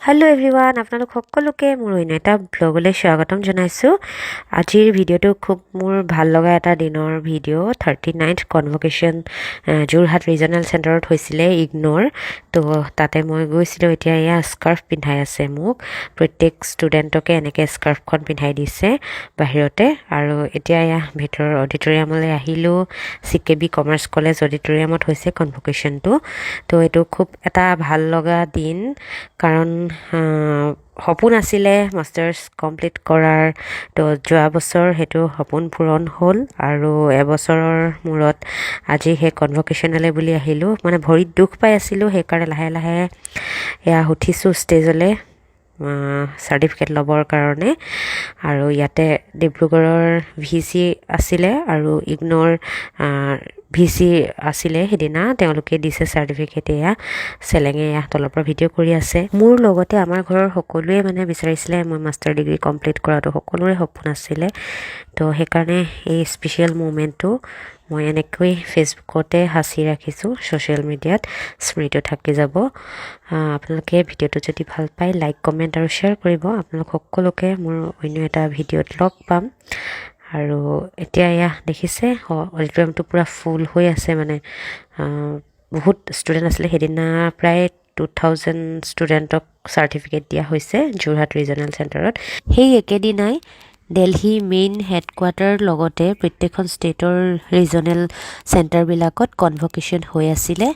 Hello' everyone, আপোনালোক সকলোকে মোৰ অন্য এটা ব্লগলৈ স্বাগতম জনাইছোঁ। আজিৰ ভিডিঅ'টো খুব মোৰ ভাল লগা এটা দিনৰ ভিডিঅ'। 39th কনভকেশ্যন যোৰহাট ৰিজনেল চেণ্টাৰত হৈছিলে ইগন'ৰ। তো তাতে মই গৈছিলোঁ। এতিয়া এয়া স্কাৰ্ফ পিন্ধাই আছে মোক, প্ৰত্যেক ষ্টুডেণ্টকে এনেকৈ স্কাৰ্ফখন পিন্ধাই দিছে বাহিৰতে। আৰু এতিয়া এয়া ভিতৰৰ অডিটৰিয়ামলৈ আহিলোঁ। CKB কমাৰ্চ কলেজ অডিটৰিয়ামত হৈছে কনভকেশ্যনটো। তো এইটো খুব এটা ভাল লগা দিন, কাৰণ সপোন আছিলে মাষ্টাৰ্ছ কমপ্লিট কৰাৰ। তো যোৱা বছৰ সেইটো সপোন পূৰণ হ'ল, আৰু এবছৰৰ মূৰত আজি সেই কনভকেশ্যনলৈ বুলি আহিলোঁ। মানে ভৰিত দুখ পাই আছিলোঁ, সেইকাৰণে লাহে লাহে এয়া উঠিছোঁ ষ্টেজলৈ চাৰ্টিফিকেট ল'বৰ কাৰণে। আৰু ইয়াতে ডিব্ৰুগড়ৰ VC আছিলে আৰু ইগন'ৰ VC আছিলে সেইদিনা, তেওঁলোকে দিছে চাৰ্টিফিকেট। এয়া চেলেঙে এয়া তলৰ পৰা ভিডিঅ' কৰি আছে। মোৰ লগতে আমাৰ ঘৰৰ সকলোৱে মানে বিচাৰিছিলে মই মাষ্টাৰ ডিগ্ৰী কমপ্লিট কৰাটো, সকলোৰে সপোন আছিলে। তো সেইকাৰণে এই স্পেচিয়েল মুমেণ্টটো মই এনেকৈ ফেচবুকতে সাঁচি ৰাখিছোঁ, ছ'চিয়েল মিডিয়াত স্মৃতি থাকি যাব। আপোনালোকে ভিডিঅ'টো যদি ভাল পায় লাইক, কমেণ্ট আৰু শ্বেয়াৰ কৰিব। আপোনালোক সকলোকে মোৰ অন্য এটা ভিডিঅ'ত লগ পাম। আৰু এতিয়া এয়া দেখিছে অডিটৰিয়ামটো পূৰা ফুল হৈ আছে, মানে বহুত ষ্টুডেণ্ট আছিলে সেইদিনা। প্ৰায় 2000 ষ্টুডেণ্টক চাৰ্টিফিকেট দিয়া হৈছে যোৰহাট ৰিজনেল চেণ্টাৰত। সেই একেদিনাই দিল্লী মেইন হেডকোৱাৰ্টাৰ লগতে প্ৰত্যেকখন ষ্টেটৰ ৰিজনেল চেণ্টাৰবিলাকত কনভকেশ্যন হৈ আছিলে।